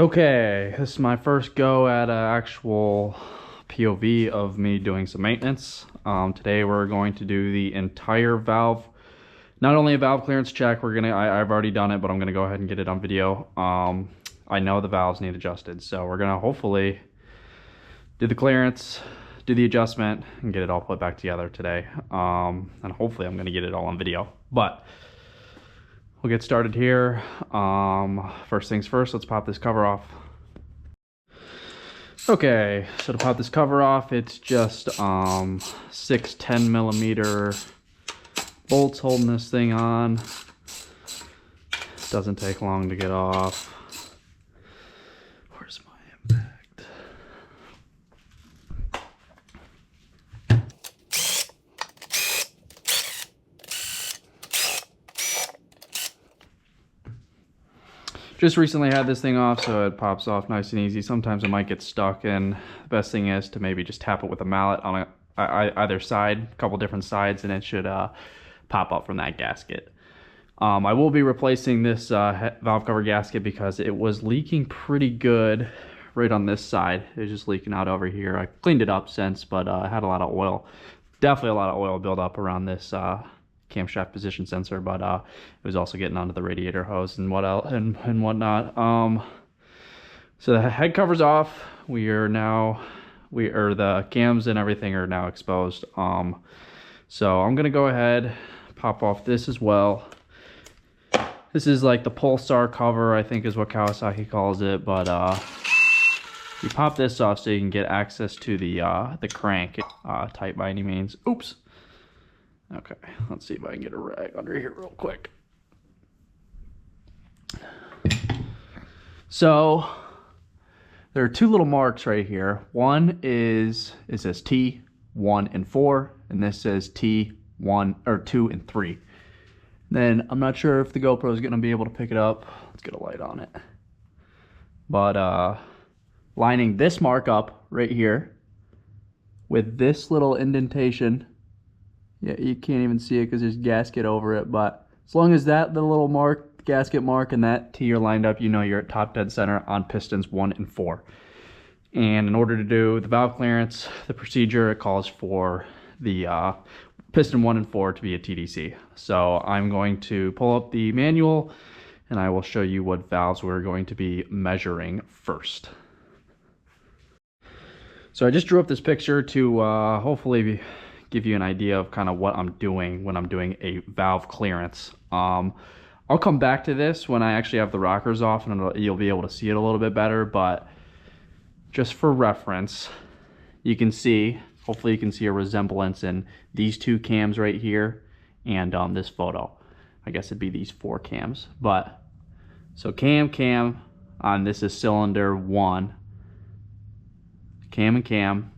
Okay, this is my first go at an actual POV of me doing some maintenance. Today we're going to do the entire valve, not only a valve clearance check. I've already done it, but I'm gonna go ahead and get it on video. I know the valves need adjusted, so we're gonna hopefully do the clearance, do the adjustment, and get it all put back together today. And hopefully I'm gonna get it all on video, but we'll get started here. First things first, let's pop this cover off. Okay, so to pop this cover off, it's just 6 10mm bolts holding this thing on. Doesn't take long to get off. Where's my impact? Just recently had this thing off, so it pops off nice and easy. Sometimes it might get stuck, and the best thing is to maybe just tap it with a mallet on either side, a couple different sides, and it should pop up from that gasket. I will be replacing this valve cover gasket because it was leaking pretty good right on this side. It was just leaking out over here. I cleaned it up since, but I had a lot of oil. Definitely a lot of oil build up around this camshaft position sensor, but it was also getting onto the radiator hose and whatnot. So the head cover's off. The cams and everything are now exposed. So I'm gonna go ahead, pop off this as well. This is like the pulsar cover, I think is what Kawasaki calls it, but you pop this off so you can get access to the crank. Tight by any means. Oops. Okay, let's see if I can get a rag under here real quick. So there are two little marks right here. One is, it says T1 and 4, and this says T1 or 2 and 3. Then I'm not sure if the GoPro is gonna be able to pick it up. Let's get a light on it. But lining this mark up right here with this little indentation. Yeah, you can't even see it because there's gasket over it, but as long as the little mark, gasket mark, and that T are lined up, you know you're at top dead center on pistons 1 and 4. And in order to do the valve clearance, the procedure, it calls for the piston 1 and 4 to be a TDC. So I'm going to pull up the manual and I will show you what valves we're going to be measuring first. So I just drew up this picture to hopefully give you an idea of kind of what I'm doing when I'm doing a valve clearance. I'll come back to this when I actually have the rockers off and you'll be able to see it a little bit better, but just for reference, you can see, hopefully you can see a resemblance in these two cams right here and this photo. I guess it'd be these 4 cams, but so cam on this is cylinder 1, cam and cam,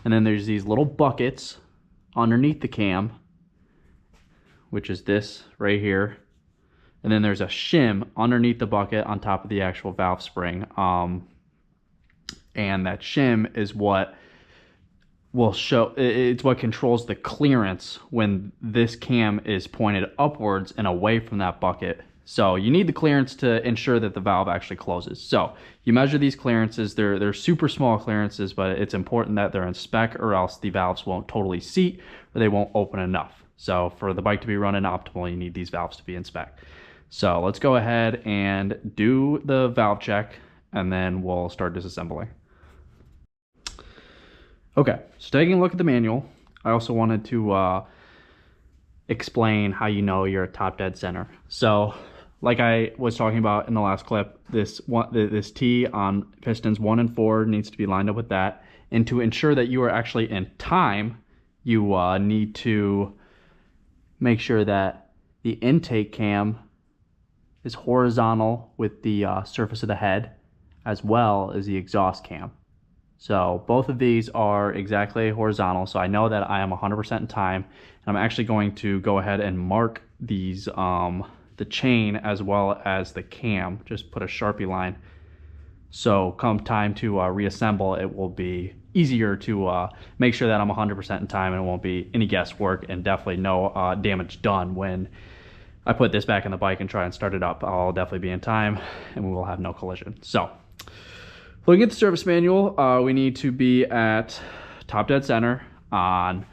and then there's these little buckets underneath the cam, which is this right here, and then there's a shim underneath the bucket on top of the actual valve spring, and that shim is what will show, it's what controls the clearance when this cam is pointed upwards and away from that bucket. So you need the clearance to ensure that the valve actually closes. So you measure these clearances. They're super small clearances, but it's important that they're in spec or else the valves won't totally seat or they won't open enough. So for the bike to be running optimal, you need these valves to be in spec. So let's go ahead and do the valve check and then we'll start disassembling. Okay, so taking a look at the manual, I also wanted to explain how you know you're at top dead center. So like I was talking about in the last clip, this T on pistons 1 and 4 needs to be lined up with that. And to ensure that you are actually in time, you need to make sure that the intake cam is horizontal with the surface of the head, as well as the exhaust cam. So both of these are exactly horizontal, so I know that I am 100% in time. And I'm actually going to go ahead and mark these, the chain as well as the cam, just put a Sharpie line. So come time to reassemble, it will be easier to make sure that I'm 100% in time and it won't be any guesswork, and definitely no damage done when I put this back in the bike and try and start it up. I'll definitely be in time and we will have no collision. So Looking at the service manual, we need to be at top dead center on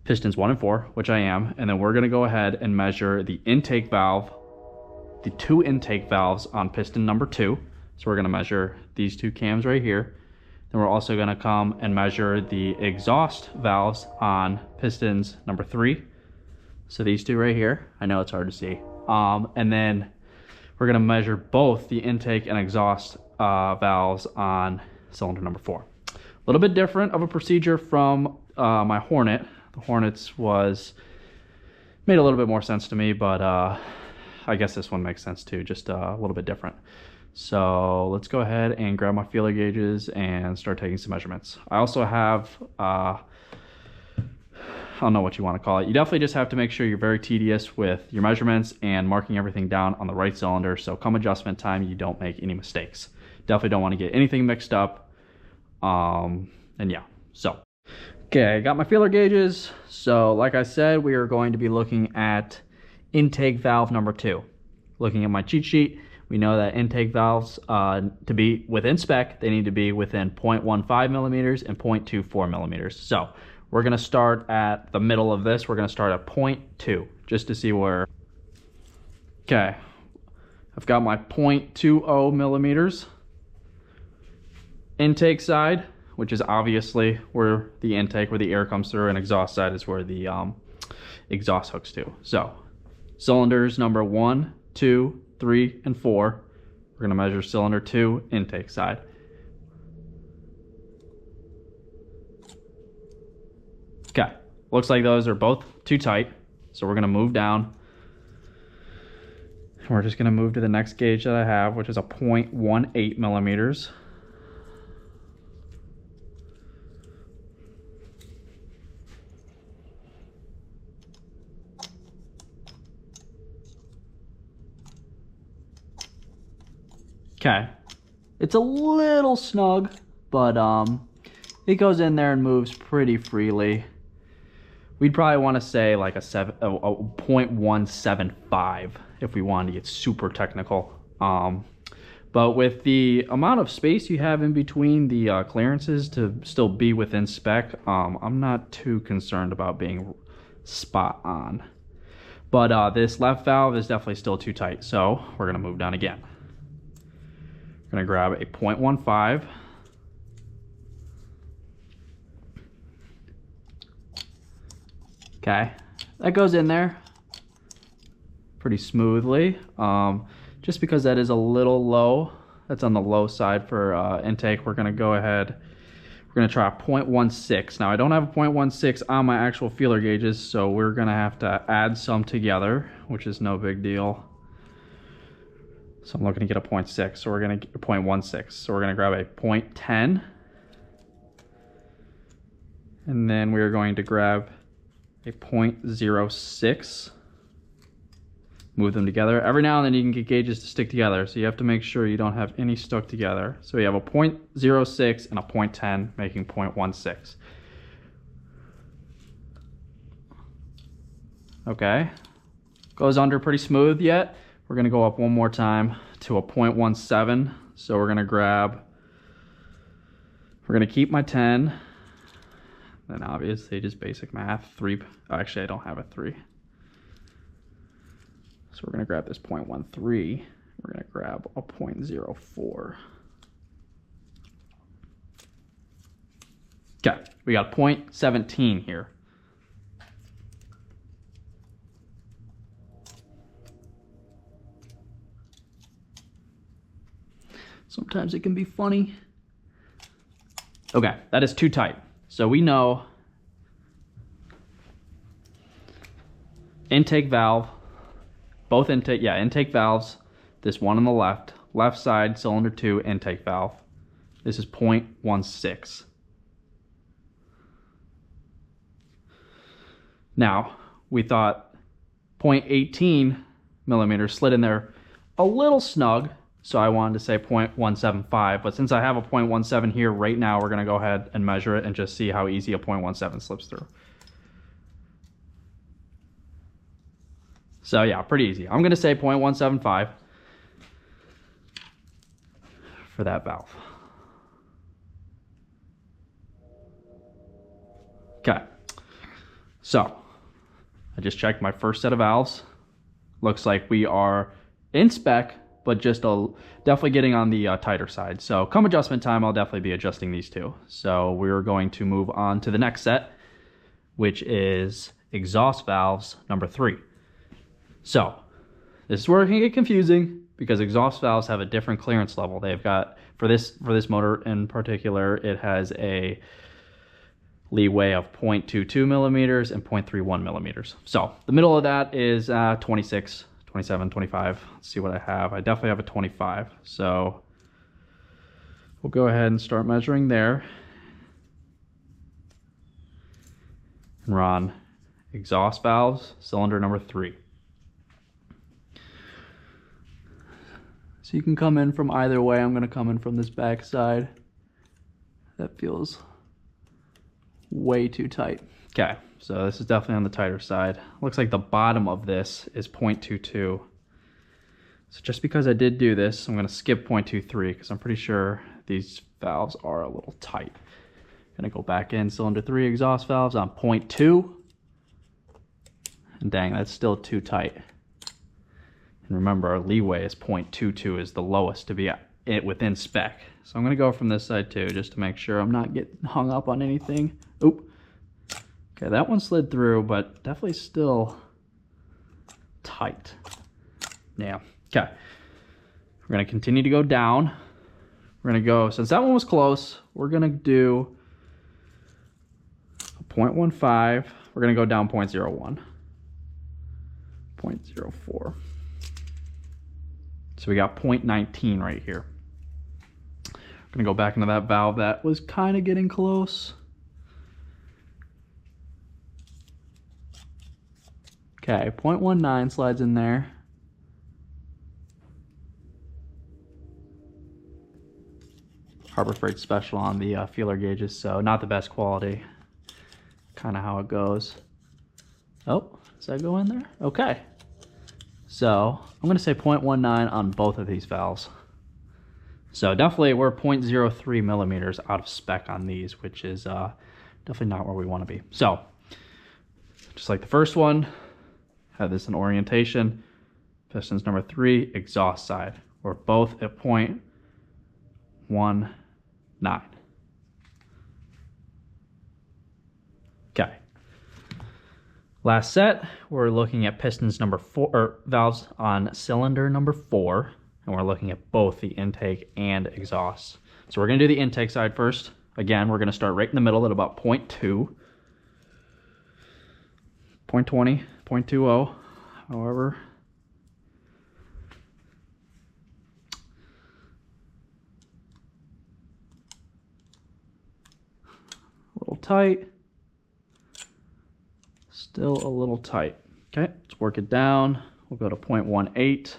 pistons 1 and 4, which I am, and then we're going to go ahead and measure the intake valve, the 2 intake valves on piston number 2. So we're going to measure these 2 cams right here. Then we're also going to come and measure the exhaust valves on pistons number 3. So these 2 right here. I know it's hard to see. And then we're going to measure both the intake and exhaust valves on cylinder number 4. A little bit different of a procedure from my Hornet. The Hornets made a little bit more sense to me, but I guess this one makes sense too, just a little bit different. So let's go ahead and grab my feeler gauges and start taking some measurements. I also have, I don't know what you want to call it. You definitely just have to make sure you're very tedious with your measurements and marking everything down on the right cylinder. So come adjustment time, you don't make any mistakes. Definitely don't want to get anything mixed up. And yeah, so. Okay, I got my feeler gauges. So like I said, we are going to be looking at intake valve number 2. Looking at my cheat sheet, we know that intake valves, to be within spec, they need to be within 0.15 millimeters and 0.24 millimeters. So we're gonna start at the middle of this. We're gonna start at 0.2, just to see where. Okay, I've got my 0.20 millimeters intake side, which is obviously where the intake, where the air comes through, and exhaust side is where the exhaust hooks to. So cylinders number 1, 2, 3, and 4. We're gonna measure cylinder 2 intake side. Okay, looks like those are both too tight. So we're gonna move down. We're just gonna move to the next gauge that I have, which is a 0.18 millimeters. Okay, it's a little snug, but it goes in there and moves pretty freely. We'd probably want to say like a 0.175 if we wanted to get super technical. But with the amount of space you have in between the clearances to still be within spec, I'm not too concerned about being spot on. But this left valve is definitely still too tight, so we're gonna move down again. Gonna grab a 0.15. Okay, that goes in there pretty smoothly. Just because that is a little low, that's on the low side for intake, we're gonna go ahead, we're gonna try a 0.16. Now I don't have a 0.16 on my actual feeler gauges, so we're gonna have to add some together, which is no big deal. So I'm looking to get a 0.6, so we're gonna get a 0.16. So we're gonna grab a 0.10. And then we're going to grab a 0.06. Move them together. Every now and then you can get gauges to stick together, so you have to make sure you don't have any stuck together. So we have a 0.06 and a 0.10, making 0.16. Okay, goes under pretty smooth yet. We're gonna go up one more time to a 0.17. So we're gonna keep my 10. Then obviously just basic math, 3. Actually, I don't have a 3. So we're gonna grab this 0.13. We're gonna grab a 0.04. Okay, we got 0.17 here. Sometimes it can be funny. Okay, that is too tight. So we know intake valve, both intake valves, this one on the left side, cylinder 2 intake valve. This is 0.16. Now, we thought 0.18 millimeters slid in there a little snug, so I wanted to say 0.175, but since I have a 0.17 here right now, we're gonna go ahead and measure it and just see how easy a 0.17 slips through. So yeah, pretty easy. I'm gonna say 0.175 for that valve. Okay, so I just checked my first set of valves. Looks like we are in spec, but just definitely getting on the tighter side. So come adjustment time, I'll definitely be adjusting these two. So we're going to move on to the next set, which is exhaust valves number 3. So this is where it can get confusing because exhaust valves have a different clearance level. They've got, for this motor in particular, it has a leeway of 0.22 millimeters and 0.31 millimeters. So the middle of that is 26, 27, 25. Let's see what I have. I definitely have a 25. So we'll go ahead and start measuring there. And run exhaust valves, cylinder number 3. So you can come in from either way. I'm gonna come in from this back side. That feels way too tight. Okay, so this is definitely on the tighter side. Looks like the bottom of this is 0.22. So just because I did do this, I'm gonna skip 0.23 because I'm pretty sure these valves are a little tight. Gonna go back in cylinder 3 exhaust valves on 0.2. And dang, that's still too tight. And remember, our leeway is 0.22 is the lowest to be within spec. So I'm gonna go from this side too, just to make sure I'm not getting hung up on anything. Oop. Okay, that one slid through, but definitely still tight. Yeah, okay. We're gonna continue to go down. We're gonna go, since that one was close, we're gonna do a 0.15. We're gonna go down 0.01. 0.04. So we got 0.19 right here. I'm gonna go back into that valve that was kind of getting close. Okay, 0.19 slides in there. Harbor Freight special on the feeler gauges, so not the best quality. Kind of how it goes. Oh, does that go in there? Okay. So I'm gonna say 0.19 on both of these valves. So definitely we're 0.03 millimeters out of spec on these, which is definitely not where we want to be. So just like the first one, have this in orientation. Pistons number 3, exhaust side. We're both at 0.19. Okay. Last set, we're looking at pistons number 4, or valves on cylinder number 4, and we're looking at both the intake and exhaust. So we're gonna do the intake side first. Again, we're gonna start right in the middle at about 0.2, 0.20, 0.20, however. A little tight. Still a little tight. Okay, let's work it down. We'll go to 0.18.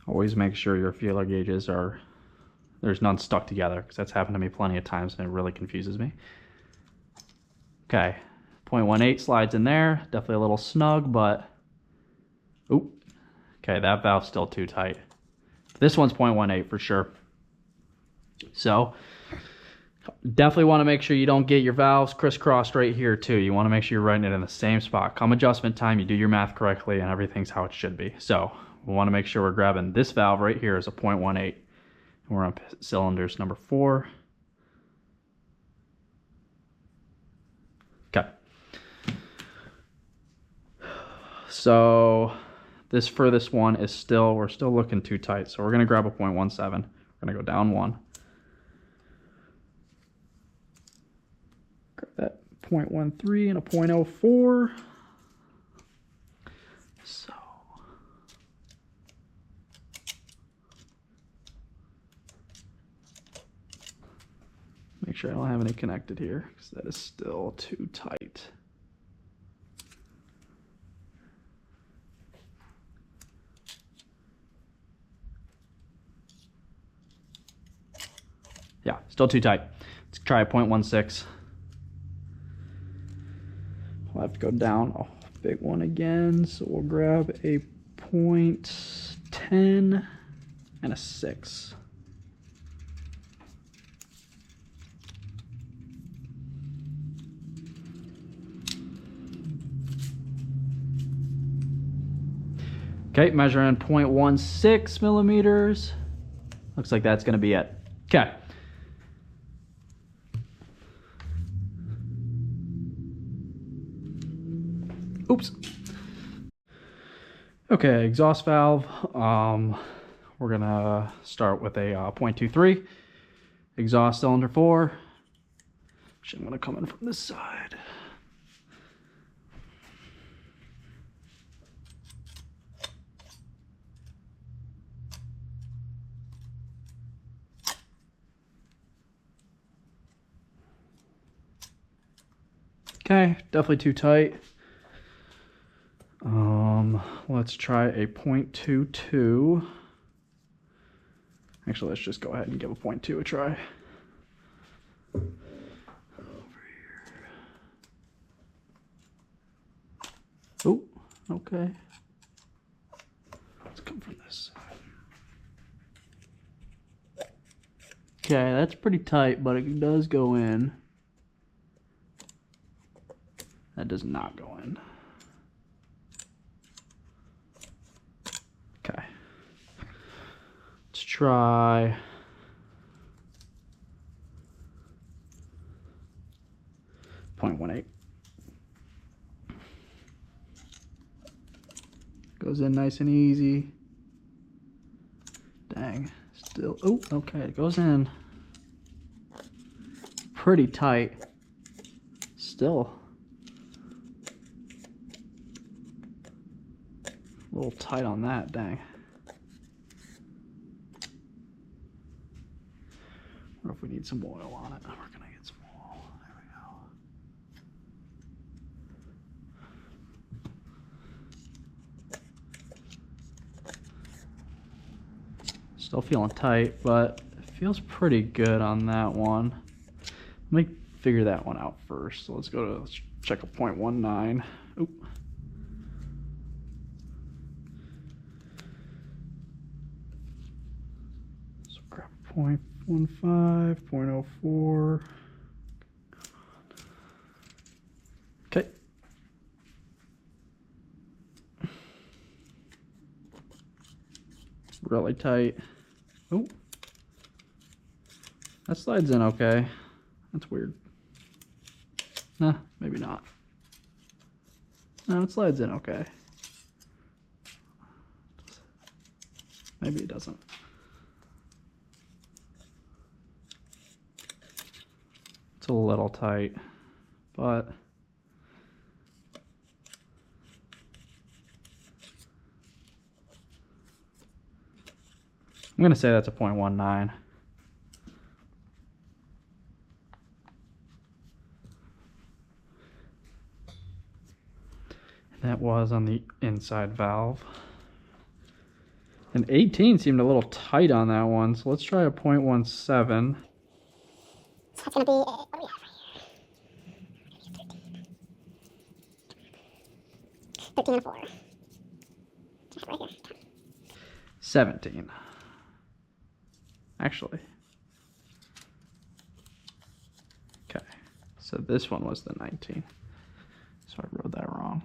Always make sure your feeler gauges are, there's none stuck together, because that's happened to me plenty of times and it really confuses me. Okay, 0.18 slides in there. Definitely a little snug, but oop. Okay, that valve's still too tight. This one's 0.18 for sure. So definitely want to make sure you don't get your valves crisscrossed right here too. You want to make sure you're writing it in the same spot. Come adjustment time, you do your math correctly and everything's how it should be. So we want to make sure we're grabbing this valve right here as a 0.18. And we're on cylinders number 4. Okay. So this furthest one is still, we're still looking too tight. So we're going to grab a 0.17. We're going to go down 1. Grab that 0.13 and a 0.04. So make sure I don't have any connected here because that is still too tight. Yeah, still too tight. Let's try a 0.16. We'll have to go down a big one again. So we'll grab a .10 and a 6. Okay, measuring 0.16 millimeters. Looks like that's going to be it. Okay. Oops. Okay, exhaust valve. We're going to start with a 0.23. Exhaust cylinder 4. Actually, I'm going to come in from this side. Okay, definitely too tight. Let's try a 0.22. Actually, let's just go ahead and give a 0.2 a try. Over here. Oh, okay. Let's come from this side. Okay, that's pretty tight, but it does go in. That does not go in. Okay. Let's try .18. Goes in nice and easy. Dang. Still. Oh, okay. It goes in pretty tight. Still a little tight on that, dang. Or if we need some oil on it. We're gonna get some oil. There we go. Still feeling tight, but it feels pretty good on that one. Let me figure that one out first. So let's check a 0.19. Oop. So grab 0.15, 0.04. Okay. Really tight. Oh. That slides in okay. That's weird. Nah, maybe not. No, it slides in okay. Maybe it doesn't. It's a little tight, but I'm gonna say that's a 0.19. That was on the inside valve. And 18 seemed a little tight on that one, so let's try a 0.17. So that's going to be, what do we have right here? 13 and 4. Just right here. 17. Actually. Okay, so this one was the 19. So I wrote that wrong.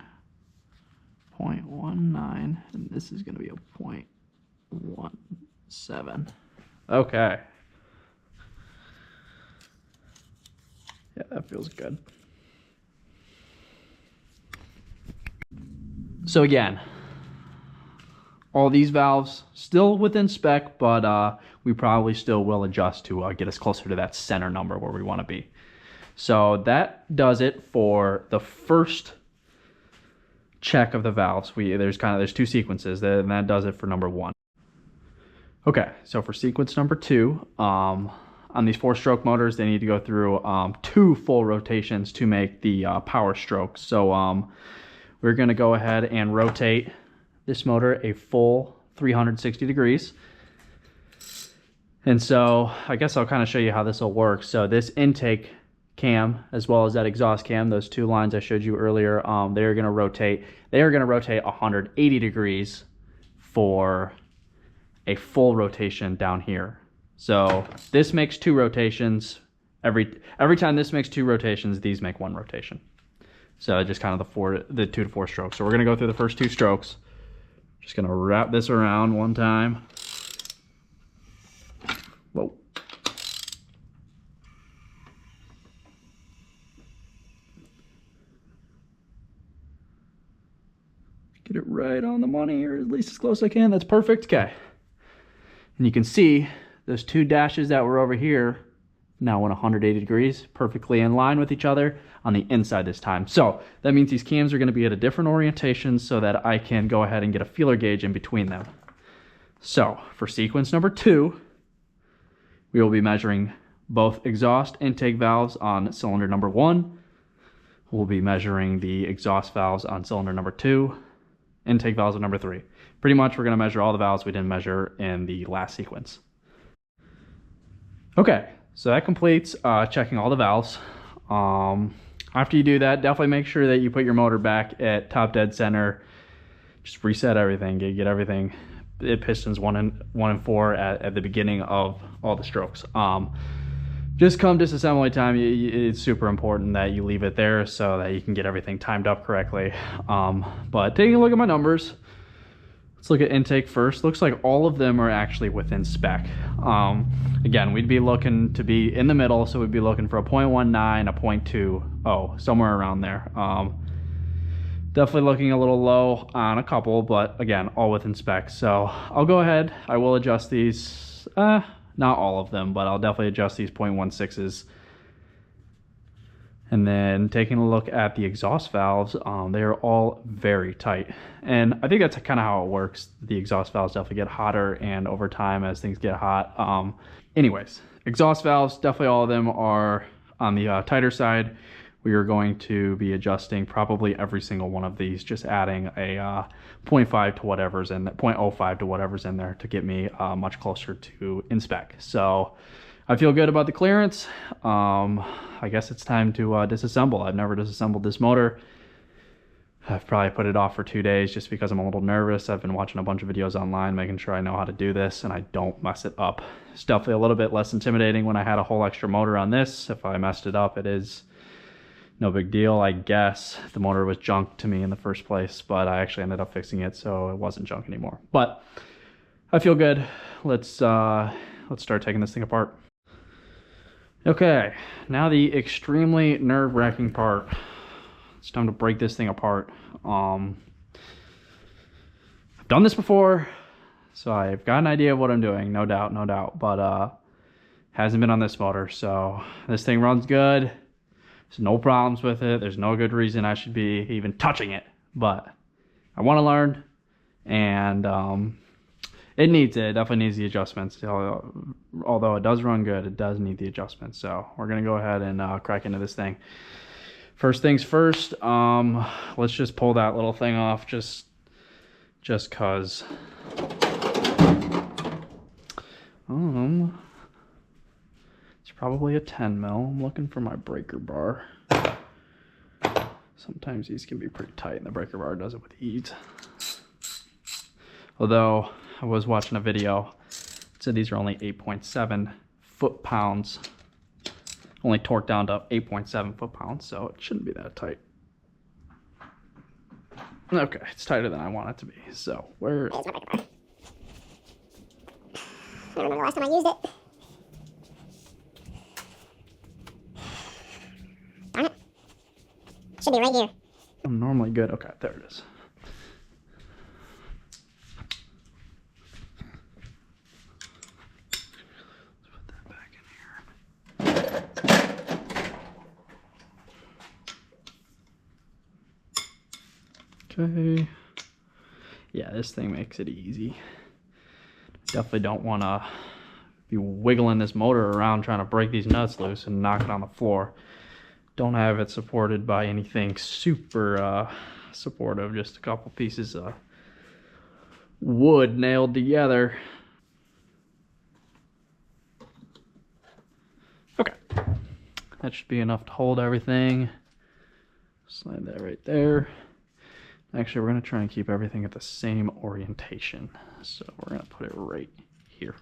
0.19, and this is going to be a 0.17. Okay. Yeah, that feels good. So again, all these valves still within spec, but we probably still will adjust to get us closer to that center number where we want to be. So that does it for the first check of the valves. There's two sequences, and that does it for number 1. Okay, so for sequence number 2, on these 4-stroke motors, they need to go through 2 full rotations to make the power stroke. So we're going to go ahead and rotate this motor a full 360 degrees. And so I guess I'll kind of show you how this will work. So this intake cam as well as that exhaust cam, those 2 lines I showed you earlier, they are going to rotate 180 degrees for a full rotation down here. So this makes 2 rotations. Every time this makes 2 rotations, these make 1 rotation. So just kind of the 2 to 4 strokes. So we're gonna go through the first 2 strokes. Just gonna wrap this around one time. Whoa. Get it right on the money, or at least as close as I can. That's perfect. Okay. And you can see those 2 dashes that were over here now went 180 degrees, perfectly in line with each other on the inside this time. So that means these cams are going to be at a different orientation so that I can go ahead and get a feeler gauge in between them. So for sequence number 2, we will be measuring both exhaust intake valves on cylinder number 1. We'll be measuring the exhaust valves on cylinder number 2, intake valves on number 3. Pretty much we're going to measure all the valves we didn't measure in the last sequence. Okay, so that completes checking all the valves. After you do that, definitely make sure that you put your motor back at top dead center. Just reset everything, get everything. It pistons 1 and 4 at the beginning of all the strokes. Just come disassembly time, it's super important that you leave it there so that you can get everything timed up correctly. But taking a look at my numbers, let's look at intake first. Looks like all of them are actually within spec. Again, we'd be looking to be in the middle, so we'd be looking for a 0.19, a 0.20, somewhere around there. Definitely looking a little low on a couple, but again, all within spec. So I'll go ahead, I will adjust these, not all of them, but I'll definitely adjust these 0.16s. And then taking a look at the exhaust valves, they are all very tight. And I think that's kind of how it works. The exhaust valves definitely get hotter, and over time as things get hot. Anyways, exhaust valves, definitely all of them are on the tighter side. We are going to be adjusting probably every single one of these, just adding a 0.5 to whatever's in there, 0.05 to whatever's in there to get me much closer to in spec. So I feel good about the clearance. I guess it's time to disassemble. I've never disassembled this motor. I've probably put it off for 2 days just because I'm a little nervous. I've been watching a bunch of videos online, making sure I know how to do this and I don't mess it up. It's definitely a little bit less intimidating when I had a whole extra motor on this. If I messed it up, it is no big deal, I guess. The motor was junk to me in the first place, but I actually ended up fixing it, so it wasn't junk anymore. But I feel good. Let's start taking this thing apart. Okay, now the extremely nerve-wracking part. It's time to break this thing apart. I've done this before, so I've got an idea of what I'm doing, no doubt, but hasn't been on this motor, so this thing runs good. There's no problems with it. There's no good reason I should be even touching it, but I want to learn, and it definitely needs the adjustments. Although it does run good, it does need the adjustments. So we're gonna go ahead and crack into this thing. First things first, let's just pull that little thing off just cause. It's probably a 10 mil. I'm looking for my breaker bar. Sometimes these can be pretty tight and the breaker bar does it with ease. Although I was watching a video, it said these are only 8.7 foot-pounds. Only torqued down to 8.7 foot-pounds, so it shouldn't be that tight. Okay, it's tighter than I want it to be. So where? There's my breaker bar. I don't remember the last time I used it. Darn it. Should be right here. I'm normally good. Okay, there it is. Let's put that back in here. Okay. Yeah, this thing makes it easy. Definitely don't want to be wiggling this motor around trying to break these nuts loose and knock it on the floor. Don't have it supported by anything super supportive, just a couple pieces of wood nailed together. Okay, that should be enough to hold everything. Slide that right there. Actually, we're going to try and keep everything at the same orientation. So we're going to put it right here.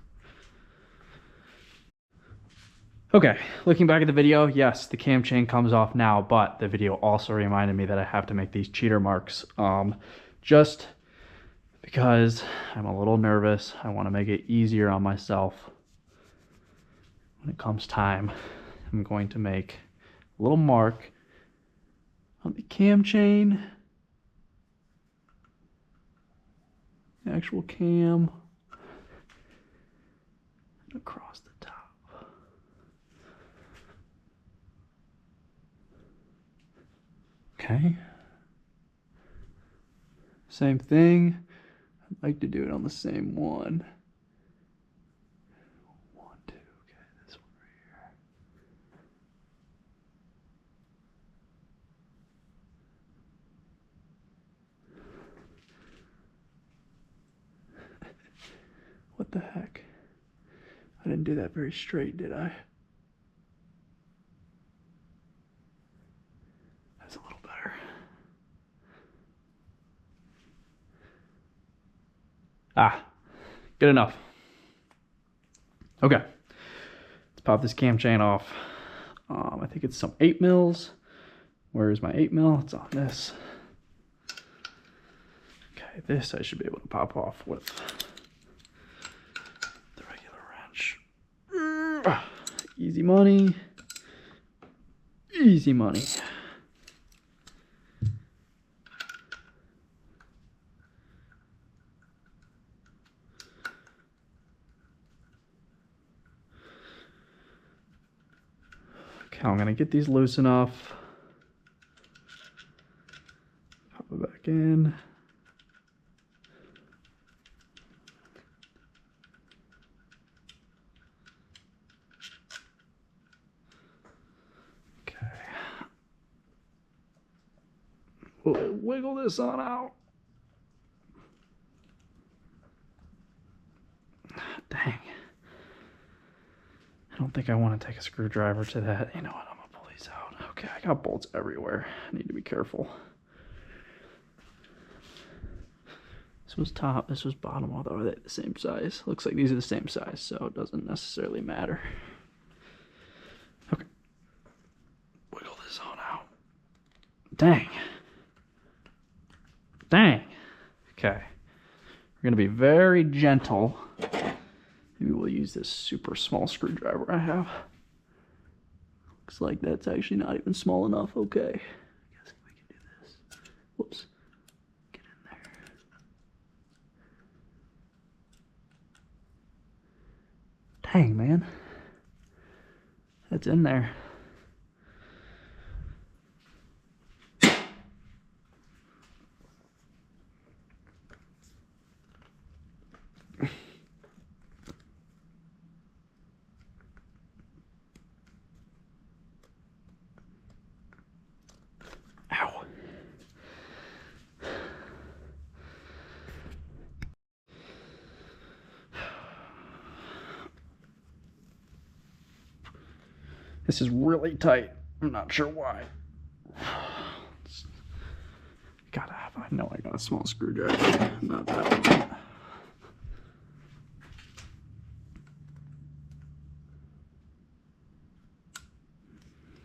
Okay, looking back at the video, yes, the cam chain comes off now, but the video also reminded me that I have to make these cheater marks. Just because I'm a little nervous. I want to make it easier on myself. When it comes time, I'm going to make a little mark on the cam chain. The actual cam. And across the top. Okay. Same thing. I'd like to do it on the same one. 1, 2, okay, this one right here. What the heck? I didn't do that very straight, did I? That's a little better. Ah, good enough. Okay, let's pop this cam chain off. I think it's some 8 mils. Where's my 8 mil? It's on this. Okay, this I should be able to pop off with the regular wrench. Easy money. Easy money. Okay, I'm gonna get these loose enough. Pop it back in. Okay. We'll wiggle this on out. Dang. I don't think I want to take a screwdriver to that. You know what? I'm going to pull these out. Okay, I got bolts everywhere. I need to be careful. This was top, this was bottom, although are they the same size? Looks like these are the same size, so it doesn't necessarily matter. Okay. Wiggle this on out. Dang. Dang. Okay. We're going to be very gentle. Maybe we'll use this super small screwdriver I have. Looks like that's actually not even small enough. Okay. I guess we can do this. Whoops. Get in there. Dang, man. That's in there. Ow. This is really tight. I'm not sure why. Gotta have, I know I got a small screwdriver, not that one.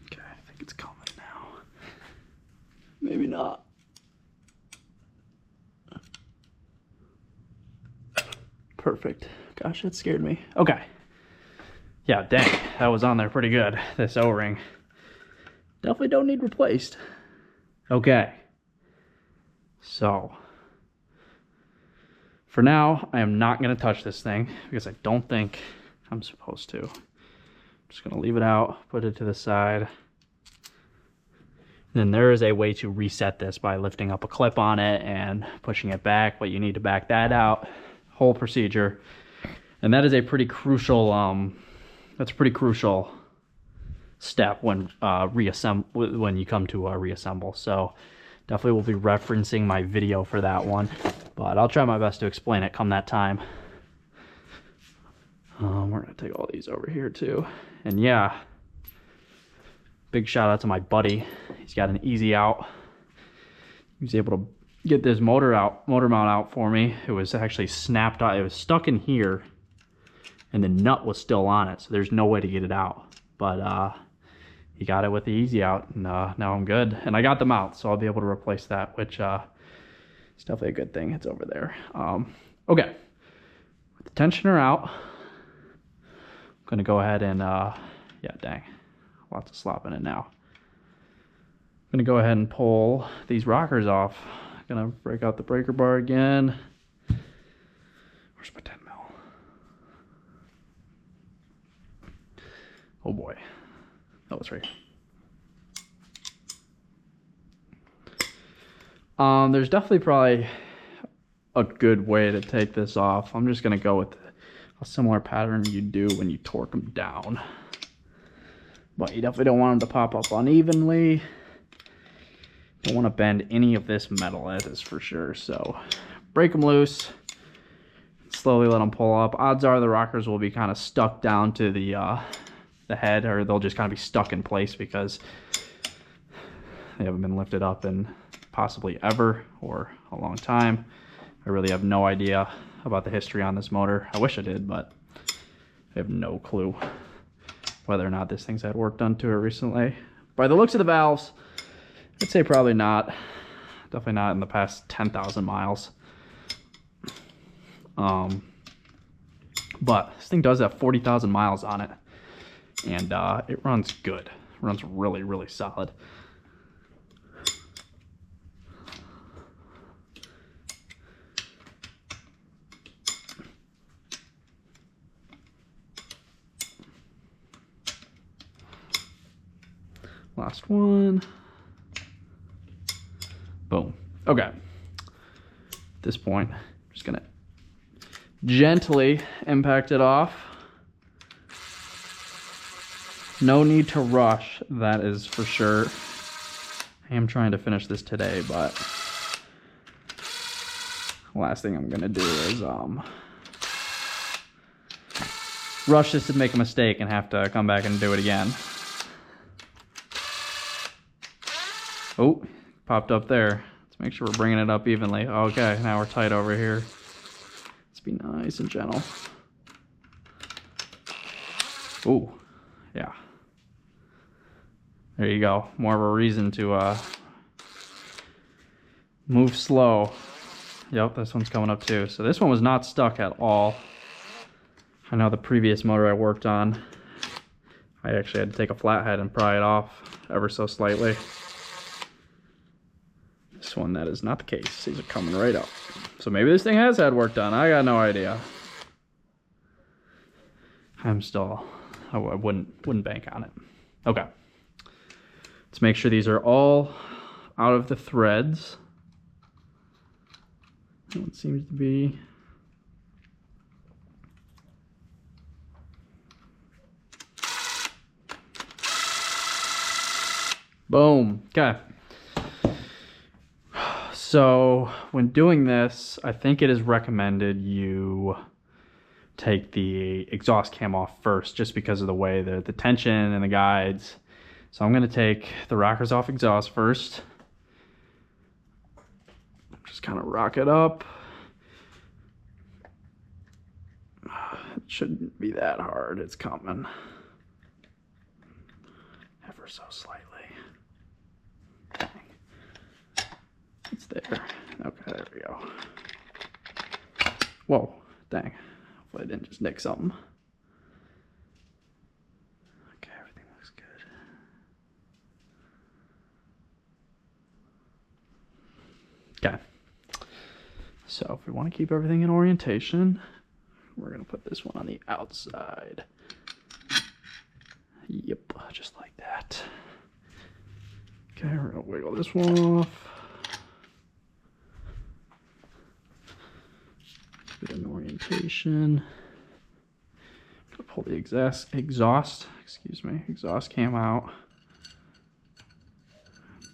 Okay, I think it's coming now. Maybe not. Perfect. Gosh, that scared me. Okay. Yeah, dang, that was on there pretty good, this O-ring. Definitely don't need replaced. Okay. So, for now, I am not going to touch this thing because I don't think I'm supposed to. I'm just going to leave it out, put it to the side. Then there is a way to reset this by lifting up a clip on it and pushing it back, but you need to back that out. Whole procedure. And that is a pretty crucial, that's a pretty crucial step when when you come to reassemble. So definitely will be referencing my video for that one, but I'll try my best to explain it come that time. We're gonna take all these over here too. And yeah, big shout out to my buddy. He's got an easy out. He was able to get this motor mount out for me. It was actually snapped out. It was stuck in here and the nut was still on it, so there's no way to get it out. But he got it with the easy out, and now I'm good. And I got the mount, so I'll be able to replace that, which is definitely a good thing. It's over there. Okay, with the tensioner out, I'm gonna go ahead and yeah, dang, lots of slop in it now. I'm gonna go ahead and pull these rockers off. Gonna break out the breaker bar again. Where's my 10 mil? Oh boy. Oh, it's right here. There's definitely probably a good way to take this off. I'm just gonna go with a similar pattern you do when you torque them down. But you definitely don't want them to pop up unevenly. Don't want to bend any of this metal, that is for sure. So break them loose, slowly let them pull up. Odds are the rockers will be kind of stuck down to the head, or they'll just kind of be stuck in place because they haven't been lifted up in possibly ever or a long time. I really have no idea about the history on this motor. I wish I did, but I have no clue whether or not this thing's had work done to it recently. By the looks of the valves, I'd say probably not. Definitely not in the past 10,000 miles. But this thing does have 40,000 miles on it. And it runs good. It runs really, really solid. Last one. Boom. Okay. At this point, I'm just gonna gently impact it off. No need to rush, that is for sure. I am trying to finish this today, but the last thing I'm gonna do is rush this and make a mistake and have to come back and do it again. Oh, popped up there. Let's make sure we're bringing it up evenly. Okay, now we're tight over here. Let's be nice and gentle. Oh, yeah. There you go. More of a reason to move slow. Yep, this one's coming up too. So this one was not stuck at all. I know the previous motor I worked on, I actually had to take a flathead and pry it off ever so slightly. This one, that is not the case. These are coming right up. So maybe this thing has had work done. I got no idea. I wouldn't bank on it. Okay. Let's make sure these are all out of the threads. It seems to be. Boom. Okay. So when doing this, I think it is recommended you take the exhaust cam off first, just because of the way the tension and the guides. So I'm going to take the rockers off exhaust first. Just kind of rock it up. It shouldn't be that hard. It's coming. Ever so slightly. Dang. It's there. Okay, there we go. Whoa, dang. Hopefully I didn't just nick something. Okay, everything looks good. Okay. So if we want to keep everything in orientation, we're going to put this one on the outside. Yep, just like that. Okay, we're going to wiggle this one off. Bit of orientation. Pull the exhaust cam out.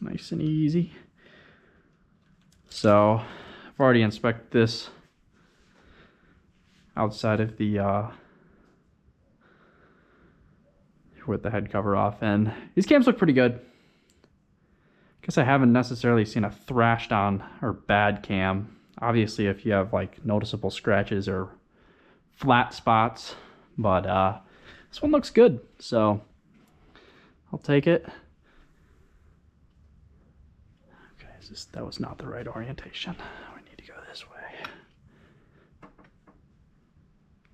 Nice and easy. So I've already inspected this outside of the with the head cover off, and these cams look pretty good. guess I haven't necessarily seen a thrashed on or bad cam. Obviously, if you have like noticeable scratches or flat spots, but this one looks good, so I'll take it. Okay, that was not the right orientation. We need to go this way.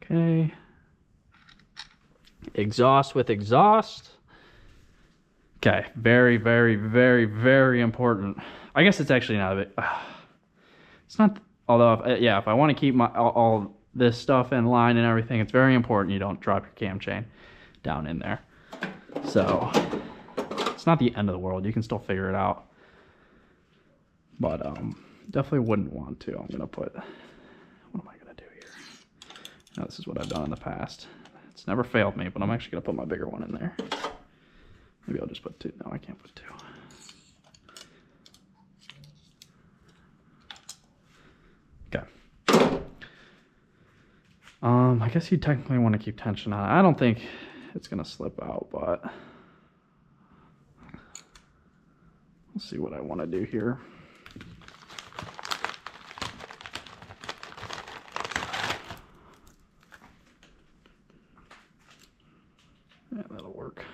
Okay. Exhaust with exhaust. Okay, very, very, very, very important. I guess it's actually not a bit. It's not. Although, if I want to keep all this stuff in line and everything, it's very important you don't drop your cam chain down in there. So it's not the end of the world. You can still figure it out. But definitely wouldn't want to. I'm gonna put. What am I gonna do here? Now this is what I've done in the past. It's never failed me, but I'm actually gonna put my bigger one in there. Maybe I'll just put 2. No, I can't put 2. Okay. I guess you technically want to keep tension on it. I don't think it's gonna slip out, but we'll see what I want to do here. Yeah, that'll work.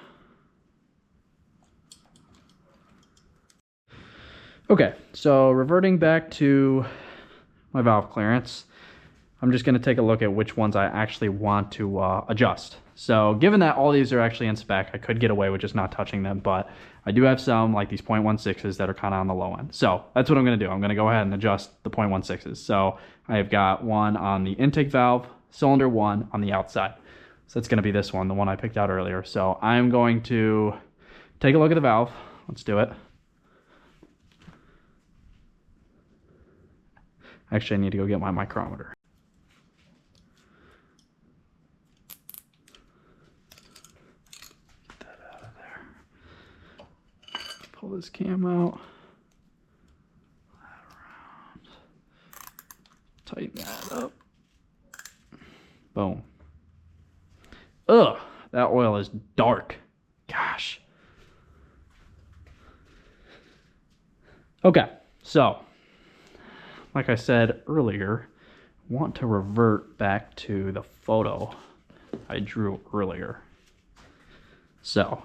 Okay, so reverting back to my valve clearance, I'm just going to take a look at which ones I actually want to adjust. So given that all these are actually in spec, I could get away with just not touching them, but I do have some like these 0.16s that are kind of on the low end. So that's what I'm going to do. I'm going to go ahead and adjust the 0.16s. So I've got one on the intake valve, cylinder 1 on the outside. So that's going to be this one, the one I picked out earlier. So I'm going to take a look at the valve. Let's do it. Actually, I need to go get my micrometer. Get that out of there. Pull this cam out. That around. Tighten that up. Boom. Ugh, that oil is dark. Gosh. Okay, so like I said earlier, I want to revert back to the photo I drew earlier. So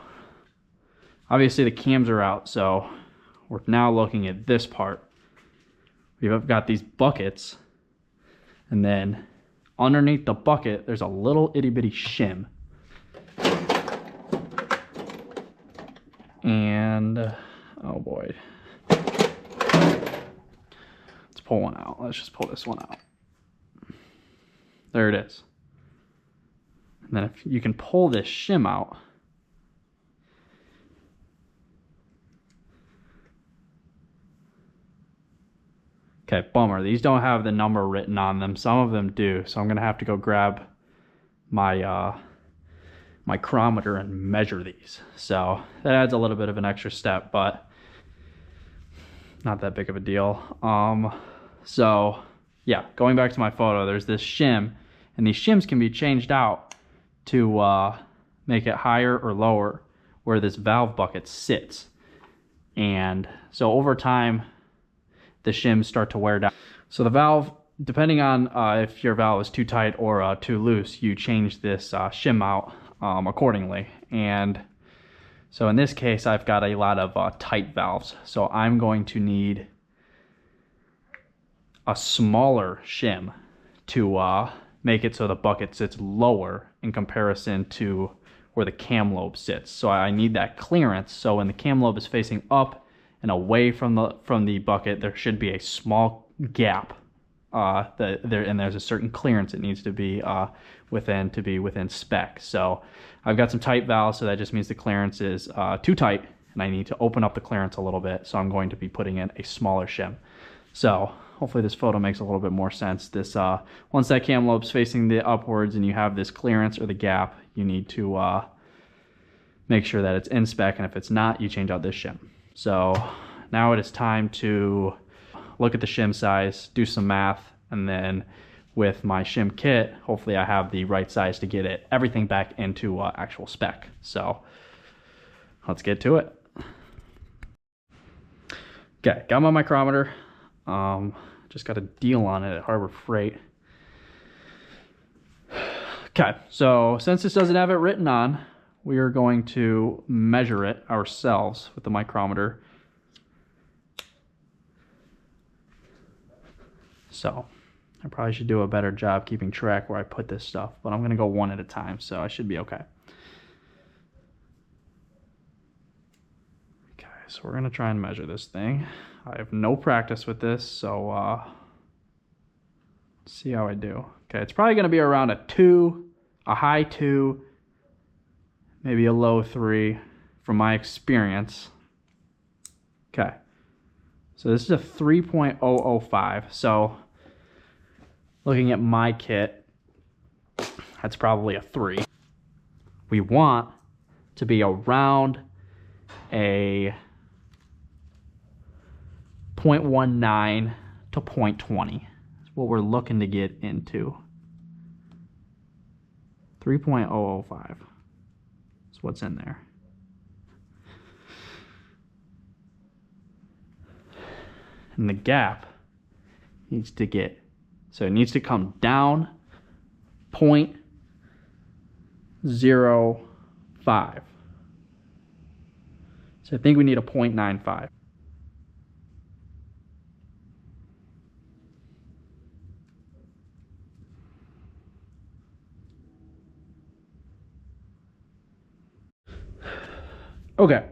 obviously the cams are out, so we're now looking at this part. We've got these buckets, and then underneath the bucket there's a little itty bitty shim. And oh boy. Pull one out. Let's just pull this one out. There it is. And then if you can pull this shim out, okay, bummer. These don't have the number written on them. Some of them do. So I'm gonna have to go grab my micrometer and measure these. So that adds a little bit of an extra step, but not that big of a deal. So yeah, going back to my photo, there's this shim, and these shims can be changed out to make it higher or lower where this valve bucket sits. And so over time, the shims start to wear down. So the valve, depending on if your valve is too tight or too loose, you change this shim out accordingly. And so in this case, I've got a lot of tight valves. So I'm going to need a smaller shim to make it so the bucket sits lower in comparison to where the cam lobe sits. So I need that clearance. So when the cam lobe is facing up and away from the bucket, there should be a small gap. And there's a certain clearance it needs to be within spec. So I've got some tight valves, so that just means the clearance is too tight, and I need to open up the clearance a little bit. So I'm going to be putting in a smaller shim. So hopefully this photo makes a little bit more sense. This once that cam lobe's facing the upwards and you have this clearance or the gap, you need to make sure that it's in spec, and if it's not, you change out this shim. So now it is time to look at the shim size, do some math, and then with my shim kit, hopefully I have the right size to get everything back into actual spec. So let's get to it. Okay, got my micrometer. Just got a deal on it at Harbor Freight. Okay, so since this doesn't have it written on, we are going to measure it ourselves with the micrometer. So I probably should do a better job keeping track where I put this stuff, but I'm going to go one at a time, so I should be okay. Okay, so we're going to try and measure this thing. I have no practice with this, so let's see how I do. Okay, it's probably going to be around a 2, a high 2, maybe a low 3 from my experience. Okay, so this is a 3.005. So looking at my kit, that's probably a 3. We want to be around a 0.19 to 0.20. That's what we're looking to get into. 3.005 is what's in there. And the gap needs to get, so it needs to come down 0.05. So I think we need a 0.95. Okay,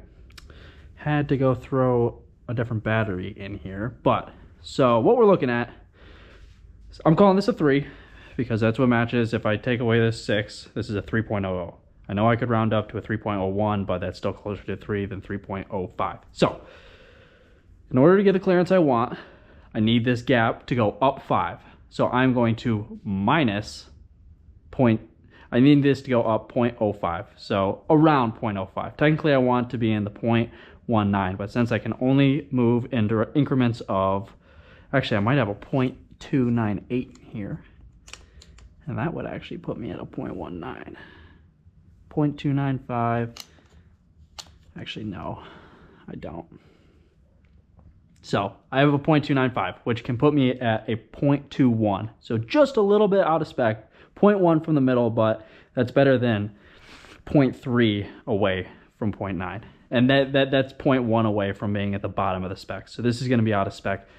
had to go throw a different battery in here, but so what we're looking at, I'm calling this a 3 because that's what matches. If I take away this 6, this is a 3.00. I know I could round up to a 3.01, but that's still closer to 3 than 3.05. So in order to get the clearance I want, I need this gap to go up 5. So I'm going to minus I need this to go up 0.05, so around 0.05. Technically, I want to be in the 0.19, but since I can only move in increments of, actually, I might have a 0.298 here, and that would actually put me at a 0.19. 0.295, actually, no, I don't. So I have a 0.295, which can put me at a 0.21, so just a little bit out of spec. 0.1 from the middle, but that's better than 0.3 away from 0.9. And that's 0.1 away from being at the bottom of the spec. So this is going to be out of spec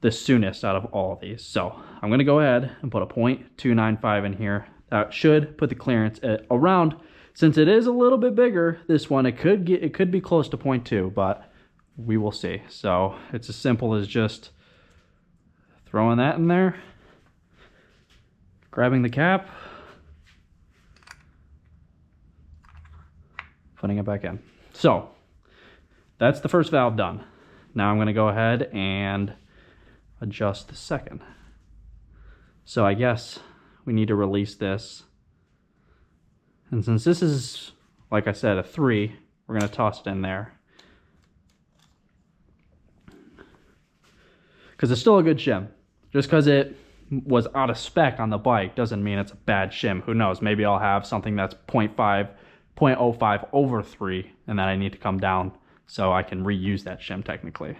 the soonest out of all of these. So I'm going to go ahead and put a 0.295 in here. That should put the clearance at around, since it is a little bit bigger, this one, it could be close to 0.2, but we will see. So it's as simple as just throwing that in there, grabbing the cap, putting it back in. So that's the first valve done. Now I'm going to go ahead and adjust the second. So I guess we need to release this. And since this is, like I said, a 3, we're going to toss it in there. Because it's still a good shim. Just because it was out of spec on the bike doesn't mean it's a bad shim. Who knows? Maybe I'll have something that's 0.05 over 3, and then I need to come down so I can reuse that shim technically.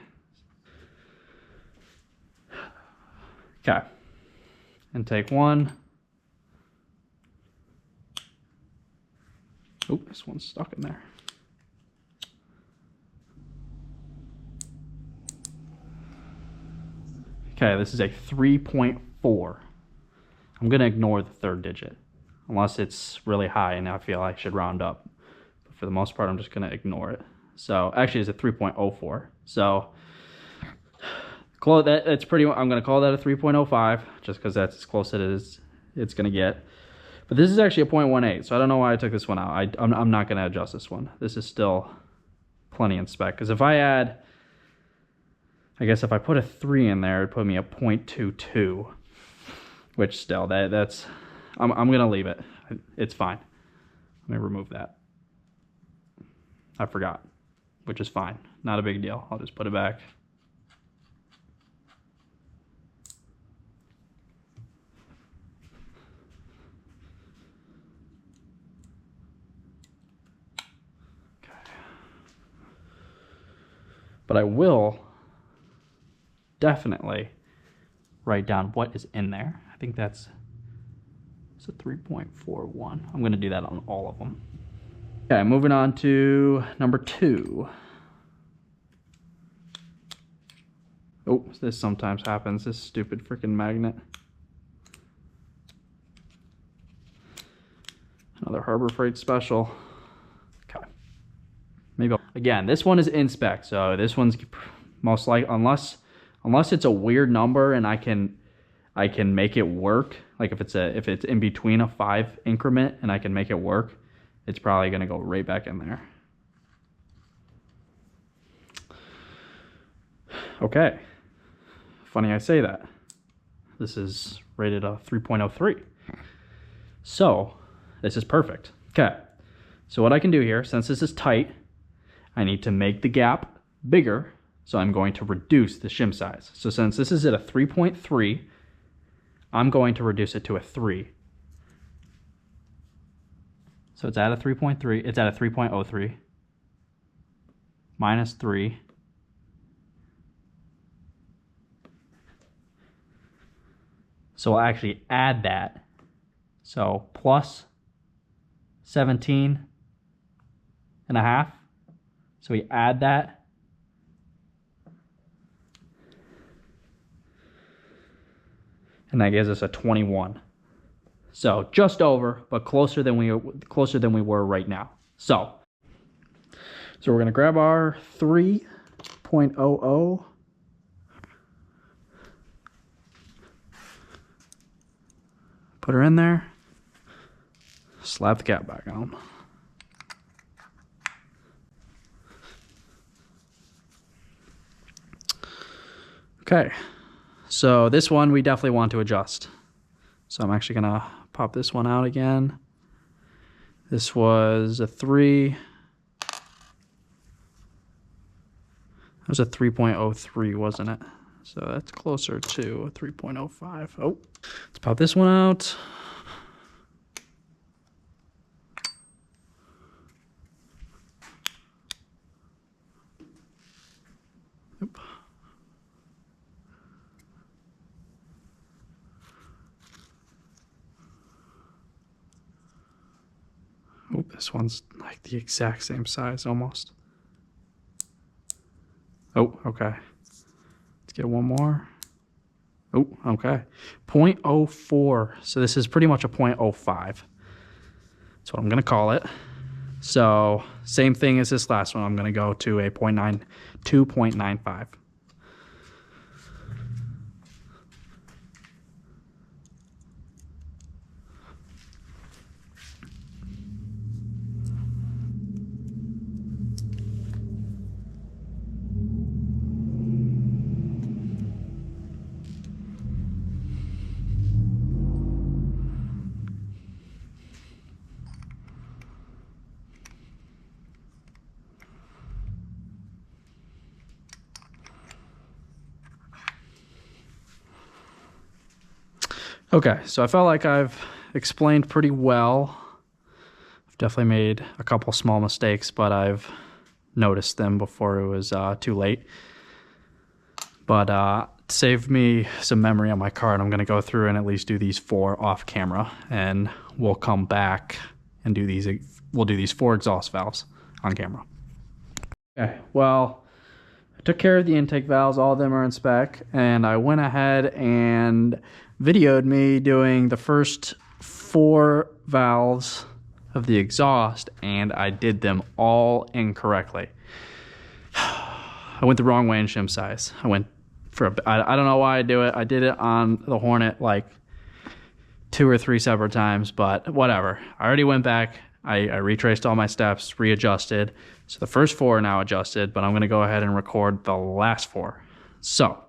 Okay, and take one. Oh, this one's stuck in there. Okay, this is a 3.4. I'm gonna ignore the third digit, unless it's really high and I feel I should round up. But for the most part, I'm just gonna ignore it. So actually it's a 3.04. So that's pretty, I'm gonna call that a 3.05 just because that's as close as it's gonna get. But this is actually a 0.18, so I don't know why I took this one out. I'm not gonna adjust this one. This is still plenty in spec, because if I add, I guess if I put a 3 in there, it'd put me at 0.22, which still, that's, I'm gonna leave it. It's fine. Let me remove that. I forgot, which is fine. Not a big deal. I'll just put it back. Okay. But I will definitely write down what is in there. I think it's a 3.41. I'm going to do that on all of them. Okay, moving on to number 2. Oh, this sometimes happens, this stupid freaking magnet. Another Harbor Freight special. Okay. Maybe again, this one is in spec, so this one's most likely, unless it's a weird number and I can make it work. Like if it's in between a 5 increment and I can make it work, it's probably gonna go right back in there. Okay. Funny I say that. This is rated a 3.03. So this is perfect. Okay. So what I can do here, since this is tight, I need to make the gap bigger. So I'm going to reduce the shim size. So since this is at a 3.3, I'm going to reduce it to a 3. So it's at a 3.3, it's at a 3.03, minus 3. So we'll actually add that. So plus 17 and a half. So we add that. And that gives us a 21. So just over, but closer than we were right now. So we're gonna grab our 3.00. Put her in there. Slap the cap back on. Okay. So this one we definitely want to adjust. So I'm actually gonna pop this one out again. This was a 3. That was a 3.03, wasn't it? So that's closer to a 3.05. Oh, let's pop this one out. Oop. Oh, this one's like the exact same size almost. Oh, okay. Let's get one more. Oh, okay. 0.04. So this is pretty much a 0.05. That's what I'm going to call it. So same thing as this last one. I'm going to go to a 2.95. Okay, so I felt like I've explained pretty well. I've definitely made a couple small mistakes, but I've noticed them before it was too late. But to save me some memory on my card, I'm going to go through and at least do these 4 off camera, and we'll come back and do these. We'll do these 4 exhaust valves on camera. Okay, well, I took care of the intake valves. All of them are in spec, and I went ahead and videoed me doing the first 4 valves of the exhaust, and I did them all incorrectly. I went the wrong way in shim size. I went for I don't know why I do it. I did it on the Hornet like 2 or 3 separate times, but whatever. I already went back. I retraced all my steps, readjusted. So the first 4 are now adjusted, but I'm going to go ahead and record the last 4. So